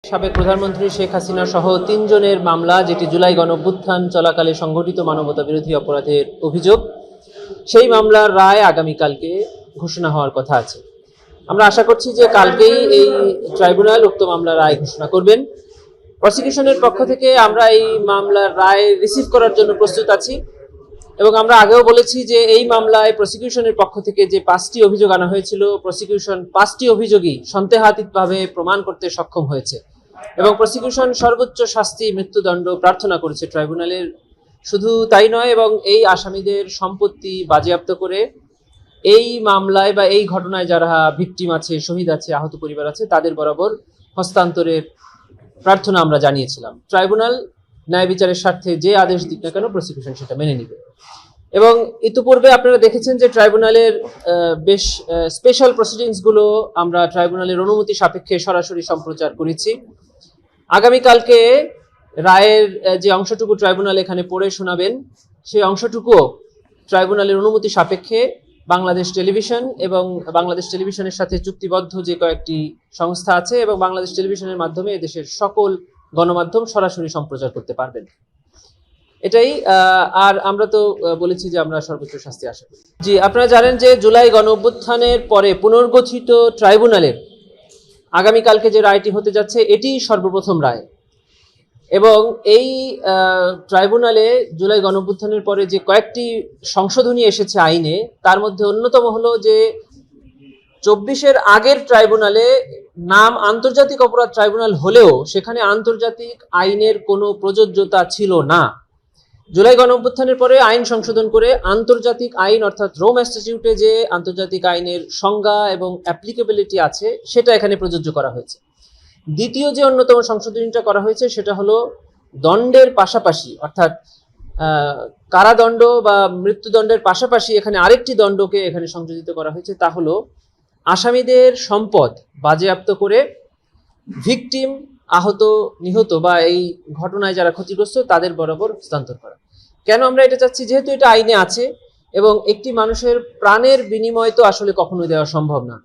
সাবেক প্রধানমন্ত্রী শেখ হাসিনা সহ ৩ জনের মামলা, যেটি জুলাই গণঅভ্যুত্থান চলাকালে সংঘটিত মানবতা বিরোধী অপরাধের অভিযোগ, সেই মামলার রায় আগামীকালকে ঘোষণা হওয়ার কথা আছে। আমরা আশা করছি যে কালকেই এই ট্রাইব্যুনাল উক্ত মামলার রায় ঘোষণা করবেন। প্রসিকিউশনের পক্ষ থেকে আমরা এই মামলার রায় রিসিভ করার জন্য প্রস্তুত আছি এবং আমরা আগেও বলেছি যে এই মামলায় প্রসিকিউশনের পক্ষ থেকে যে 5টি অভিযোগ আনা হয়েছিল, প্রসিকিউশন 5টি অভিযোগই সন্দেহাতীতভাবে প্রমাণ করতে সক্ষম হয়েছে এবং প্রসিকিউশন সর্বোচ্চ শাস্তি মৃত্যুদণ্ড প্রার্থনা করেছে ট্রাইব্যুনালের। শুধু তাই নয়, এবং এই আসামিদের সম্পত্তি বাজেয়াপ্ত করে এই মামলায় বা এই ঘটনায় যারা ভিকটিম আছে, শহীদ আছে, আহত পরিবার আছে, তাদের বরাবর হস্তান্তরের প্রার্থনা আমরা জানিয়েছিলাম। ট্রাইব্যুনাল ন্যায় বিচারের স্বার্থে যে আদেশ দিক না কেন প্রসিকিউশন সেটা মেনে নিবে। এবং ইতিপূর্বে আপনারা দেখেছেন যে ট্রাইব্যুনালের বেশ স্পেশাল প্রসিডিংসগুলো আমরা ট্রাইব্যুনালের অনুমতি সাপেক্ষে সরাসরি সম্প্রচার করেছি। আগামীকালকে রায়ের যে অংশটুকু ট্রাইব্যুনাল এখানে পড়ে শোনাবেন, সেই অংশটুকুও ট্রাইব্যুনালের অনুমতি সাপেক্ষে বাংলাদেশ টেলিভিশন এবং বাংলাদেশ টেলিভিশনের সাথে চুক্তিবদ্ধ যে কয়েকটি সংস্থা আছে এবং বাংলাদেশ টেলিভিশনের মাধ্যমে এদেশের সকল গণমাধ্যম সরাসরি সম্প্রচার করতে পারবেন। এটাই। আর আমরা তো বলেছি যে আমরা সর্বোচ্চ শাস্তি আশা করি। জি, আপনারা জানেন যে জুলাই গণঅভ্যুত্থানের পরে পুনর্গঠিত ট্রাইব্যুনালের আগামীকালকে যে রায়টি হতে যাচ্ছে, এটি সর্বপ্রথম রায়। এবং এই ট্রাইব্যুনালে জুলাই গণঅভ্যুত্থানের পরে যে কয়েকটি সংশোধনী এসেছে আইনে, তার মধ্যে অন্যতম হলো যে 24-এর আগের ট্রাইব্যুনালে নাম আন্তর্জাতিক অপরাধ ট্রাইব্যুনাল হলেও সেখানে আন্তর্জাতিক আইনের কোনো প্রযোজ্যতা ছিল না। জুলাই গণঅভ্যুত্থানের পরে আইন সংশোধন করে আন্তর্জাতিক আইন অর্থাৎ রোম স্ট্যাটিউটে যে আন্তর্জাতিক আইনের সংজ্ঞা এবং অ্যাপ্লিকেবিলিটি আছে সেটা এখানে প্রযোজ্য করা হয়েছে। দ্বিতীয় যে অন্যতম সংশোধনীটা করা হয়েছে সেটা হলো দণ্ডের পাশাপাশি, অর্থাৎ কারাদণ্ড বা মৃত্যুদণ্ডের পাশাপাশি এখানে আরেকটি দণ্ডকে এখানে সংযোজিত করা হয়েছে। তা হলো আসামিদের সম্পদ বাজেয়াপ্ত করে ভিকটিম, আহত, নিহত বা এই ঘটনায় যারা ক্ষতিগ্রস্ত তাদের বরাবর হস্তান্তর করা। কেন আমরা এটা চাচ্ছি? যেহেতু এটা আইনে আছে এবং একটি মানুষের প্রাণের বিনিময় তো আসলে কখনোই দেওয়া সম্ভব না।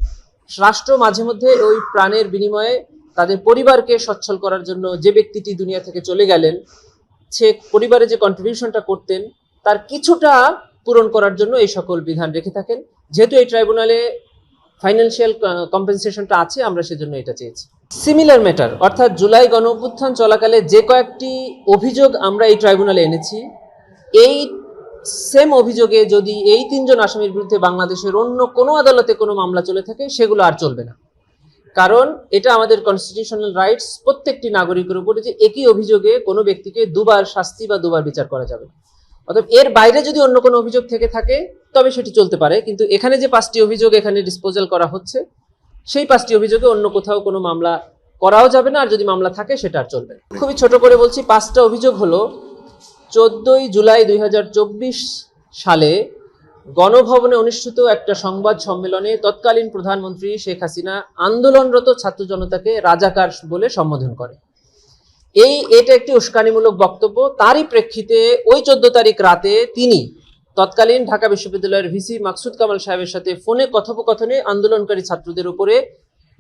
রাষ্ট্র মাঝে মধ্যে ওই প্রাণের বিনিময়ে তাদের পরিবারকে সচ্ছল করার জন্য যে ব্যক্তিটি দুনিয়া থেকে চলে গেলেন, সে পরিবারে যে কন্ট্রিবিউশনটা করতেন তার কিছুটা পূরণ করার জন্য এই সকল বিধান রেখে থাকেন। যেহেতু এই ট্রাইব্যুনালে ফাইন্যান্সিয়াল কম্পেনসেশনটা আছে, আমরা সেজন্য এটা চেয়েছি। সিমিলার ম্যাটার, অর্থাৎ জুলাই গণঅভ্যুত্থান চলাকালে যে কয়েকটি অভিযোগ আমরা এই ট্রাইব্যুনালে এনেছি, এই সেম অভিযোগে যদি এই 3 জন আসামির বিরুদ্ধে বাংলাদেশের অন্য কোনো আদালতে কোনো মামলা চলে থাকে, সেগুলো আর চলবে না। কারণ এটা আমাদের কনস্টিটিউশনাল রাইটস, প্রত্যেকটি নাগরিকের উপরে যে একই অভিযোগে কোনো ব্যক্তিকে দুবার শাস্তি বা দুবার বিচার করা যাবে না। অর্থাৎ এর বাইরে যদি অন্য কোনো অভিযোগ থেকে থাকে তবে সেটি চলতে পারে, কিন্তু এখানে যে 5টি অভিযোগ এখানে ডিসপোজাল করা হচ্ছে, সেই 5টি অভিযোগে অন্য কোথাও কোনো মামলা করাও যাবে না, আর যদি মামলা থাকে সেটা আর চলবে না। খুবই ছোট করে বলছি, 5টা অভিযোগ হলো 14ই জুলাই 2024 সালে গণভবনে অনুষ্ঠিত একটা সংবাদ সম্মেলনে তৎকালীন প্রধানমন্ত্রী শেখ হাসিনা আন্দোলনরত ছাত্র জনতাকে রাজাকার বলে সম্বোধন করে। এটা একটি উস্কানিমূলক বক্তব্য। তারই প্রেক্ষিতে ওই 14 তারিখ রাতে তিনি তৎকালীন ঢাকা বিশ্ববিদ্যালয়ের ভিসি মাকসুদ কামাল সাহেবের সাথে ফোনে কথোপকথনে আন্দোলনকারী ছাত্রদের উপরে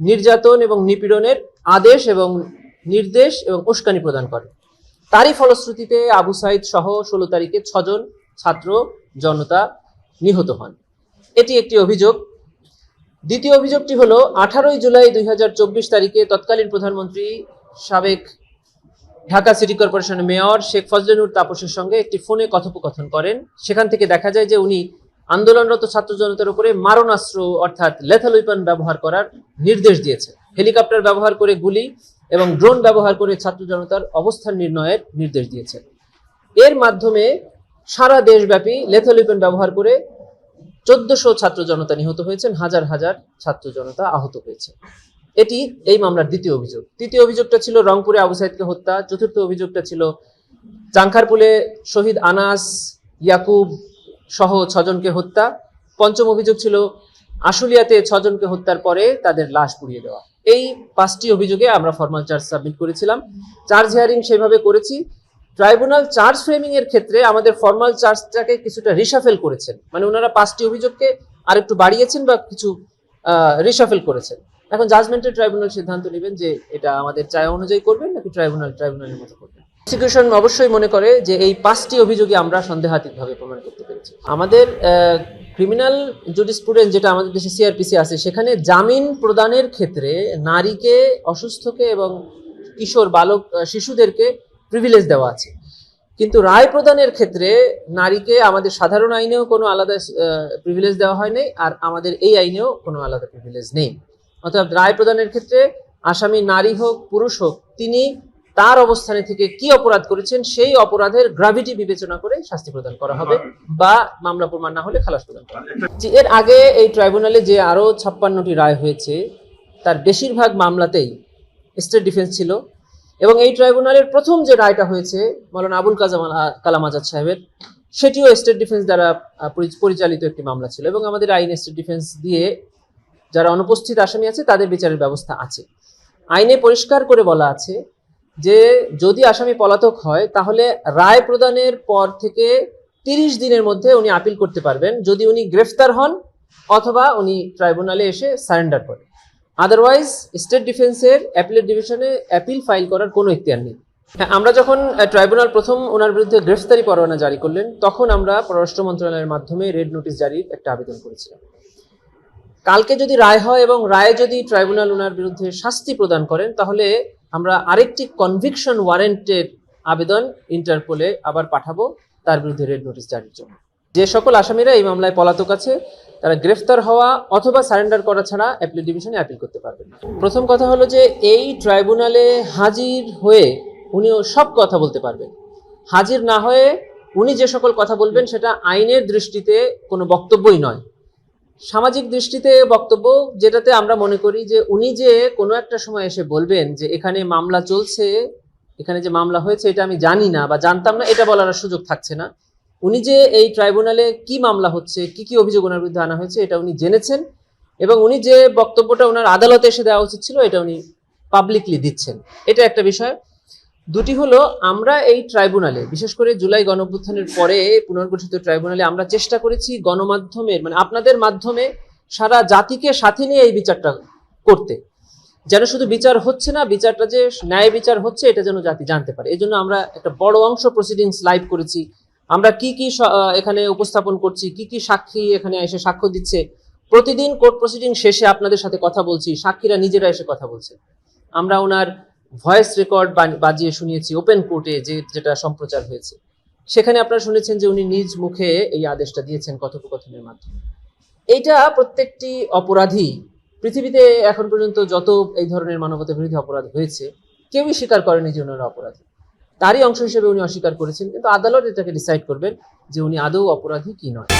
নির্যাতন এবং নিপীড়নের আদেশ এবং নির্দেশ এবং উস্কানি প্রদান করে। তারই ফলশ্রুতিতে আবু সাইদ সহ 16 তারিখে 6 জন ছাত্র জনতা নিহত হন। এটি একটি অভিযোগ। দ্বিতীয় অভিযোগটি হলো 18ই জুলাই 2024 তারিখে তৎকালীন প্রধানমন্ত্রী সাবেক ঢাকা সিটি কর্পোরেশনের মেয়র শেখ ফজলেনুর তাপসের সঙ্গে একটি ফোনে কথোপকথন করেন। সেখান থেকে দেখা যায় যে উনি আন্দোলনরত ছাত্র জনতার উপরে মারণাস্ত্র অর্থাৎ লেথাল ওয়েপন ব্যবহার করার নির্দেশ দিয়েছে। হেলিকপ্টার ব্যবহার করে গুলি এবং ড্রোন ব্যবহার করে ছাত্র জনতার অবস্থান নির্ণয়ের নির্দেশ দিয়েছে। এর মাধ্যমে সারা দেশব্যাপী লেথাল ওয়েপন ব্যবহার করে 1400 ছাত্র জনতা নিহত হয়েছেন, হাজার হাজার ছাত্র জনতা আহত হয়েছে। এটি এই মামলার দ্বিতীয় অভিযোগ। তৃতীয় অভিযোগটা ছিল রংপুরে আবু সাইদকে হত্যা। চতুর্থ অভিযোগটা ছিল চাংখারপুলে শহীদ আনাস, ইয়াকুব সহ 6 জনকে হত্যা। পঞ্চম অভিযোগ ছিল আশুলিয়াতে 6 জনকে হত্যার পরে তাদের লাশ পুড়িয়ে দেওয়া। এই 5টি অভিযোগে আমরা ফরমাল চার্জ সাবমিট করেছিলাম। চার্জ হিয়ারিং সেভাবে করেছি। ট্রাইব্যুনাল চার্জ ফ্রেমিং এর ক্ষেত্রে আমাদের ফরমাল চার্জটাকে কিছুটা রিশাফেল করেছেন, মানে ওনারা 5টি অভিযোগকে আরেকটু বাড়িয়েছেন বা কিছু রিশাফেল করেছেন। এখন জাজমেন্টের ট্রাইব্যুনাল সিদ্ধান্ত নেবেন যে এটা আমাদের চায় অনুযায়ী করবেন নাকি ট্রাইব্যুনালের মতো করবেন। প্রসিকিউশন অবশ্যই মনে করে যে এই 5টি অভিযোগে আমরা সন্দেহাতীতভাবে প্রমাণ করতে পেরেছি। আমাদের ক্রিমিনাল জুডিসপ্রুডেন্স যেটা আমাদের দেশে সিআরপিসি আছে, সেখানে জামিন প্রদানের ক্ষেত্রে নারীকে, অসুস্থকে এবং কিশোর বালক শিশুদেরকে প্রিভিলেজ দেওয়া আছে, কিন্তু রায় প্রদানের ক্ষেত্রে নারীকে আমাদের সাধারণ আইনেও কোনো আলাদা প্রিভিলেজ দেওয়া হয়নি, আর আমাদের এই আইনেও কোনো আলাদা প্রিভিলেজ নেই। অর্থাৎ রায় প্রদানের ক্ষেত্রে আসামি নারী হোক পুরুষ হোক, তিনি তার অবস্থানে থেকে কি অপরাধ করেছেন সেই অপরাধের গ্র্যাভিটি বিবেচনা করে শাস্তি প্রদান করা হবে, বা মামলা প্রমাণ না হলে খালাস প্রদান করা হবে। এর আগে এই ট্রাইব্যুনালে যে আরো 56টি রায় হয়েছে, তার বেশিরভাগ মামলাতেই স্টেট ডিফেন্স ছিল, এবং এই ট্রাইব্যুনালের প্রথম যে রায়টা হয়েছে মৌলানা আবুল কালাম আজাদ সাহেবের, সেটিও স্টেট ডিফেন্স দ্বারা পরিচালিত একটি মামলা ছিল, এবং আমাদের আইনে স্টেট ডিফেন্স দিয়ে যারা অনুপস্থিত আসামি আছে তাদের বিচারের ব্যবস্থা আছে। আইনে পরিষ্কার করে বলা আছে যে যদি আসামি পলাতক হয় তাহলে রায় প্রদানের পর থেকে 30 দিনের মধ্যে উনি আপিল করতে পারবেন, যদি উনি গ্রেফতার হন অথবা উনি ট্রাইব্যুনালে এসে সারেন্ডার করেন। আদারওয়াইজ স্টেট ডিফেন্সের অ্যাপিলেট ডিভিশনে অ্যাপিল ফাইল করার কোনো ইখতিয়ার নেই। হ্যাঁ, আমরা যখন ট্রাইব্যুনাল প্রথম ওনার বিরুদ্ধে গ্রেফতারি পরোয়ানা জারি করলেন, তখন আমরা পররাষ্ট্র মন্ত্রণালয়ের মাধ্যমে রেড নোটিশ জারির একটা আবেদন করেছিলাম। কালকে যদি রায় হয় এবং রায়ে যদি ট্রাইব্যুনাল ওনার বিরুদ্ধে শাস্তি প্রদান করেন, তাহলে আমরা আরেকটি কনভিকশন ওয়ারেন্টের আবেদন ইন্টারপোলে আবার পাঠাবো তার বিরুদ্ধে রেড নোটিশ জারির জন্য। যে সকল আসামিরা এই মামলায় পলাতক আছে তারা গ্রেফতার হওয়া অথবা সারেন্ডার করা ছাড়া অ্যাপিলেট ডিভিশনে অ্যাপিল করতে পারবেন না। প্রথম কথা হলো যে এই ট্রাইব্যুনালে হাজির হয়ে উনিও সব কথা বলতে পারবেন। হাজির না হয়ে উনি যে সকল কথা বলবেন সেটা আইনের দৃষ্টিতে কোনো বক্তব্যই নয়, সামাজিক দৃষ্টিতে বক্তব্য, যেটাতে আমরা মনে করি যে উনি যে কোনো একটা সময় এসে বলবেন যে এখানে মামলা চলছে, এখানে যে মামলা হয়েছে এটা আমি জানি না বা জানতাম না, এটা বলার সুযোগ থাকছে না। উনি যে এই ট্রাইব্যুনালে কি মামলা হচ্ছে, কি কি অভিযোগ ওনার বিরুদ্ধে আনা হয়েছে এটা উনি জেনেছেন, এবং উনি যে বক্তব্যটা ওনার আদালতে এসে দেওয়া উচিত ছিল এটা উনি পাবলিকলি দিচ্ছেন। এটা একটা বিষয়। দুটি হলো, আমরা এই ট্রাইব্যুনালে বিশেষ করে জুলাই গণঅভ্যুত্থানের পরে পুনর্গঠিত ট্রাইব্যুনালে আমরা চেষ্টা করেছি গণমাধ্যমের মানে আপনাদের মাধ্যমে সারা জাতিকে সাথে নিয়ে এই বিচারটা করতে, যেন শুধু বিচার হচ্ছে না, বিচারটা যে ন্যায় বিচার হচ্ছে এটা যেন জাতি জানতে পারে। এই জন্য আমরা একটা বড় অংশ প্রসিডিংস লাইভ করেছি। আমরা কি কি এখানে উপস্থাপন করছি, কি কি সাক্ষী এখানে এসে সাক্ষ্য দিচ্ছে, প্রতিদিন কোর্ট প্রসিডিং শেষে আপনাদের সাথে কথা বলছি, সাক্ষীরা নিজেরা এসে কথা বলছে। আমরা ওনার ভয়েস রেকর্ড বাজিয়ে শুনিয়েছি ওপেন কোর্টে, যেটা সম্প্রচার হয়েছে, সেখানে আপনারা শুনেছেন যে উনি নিজ মুখে এই আদেশটা দিয়েছেন কথোপকথনের মাধ্যমে। এইটা প্রত্যেকটি অপরাধী পৃথিবীতে এখন পর্যন্ত যত এই ধরনের মানবতা বিরোধী অপরাধ হয়েছে কেউই স্বীকার করেনি যে ওনারা অপরাধী, তারই অংশ হিসেবে উনি অস্বীকার করেছেন, কিন্তু আদালত এটাকে ডিসাইড করবেন যে উনি আদৌ অপরাধী কি নয়।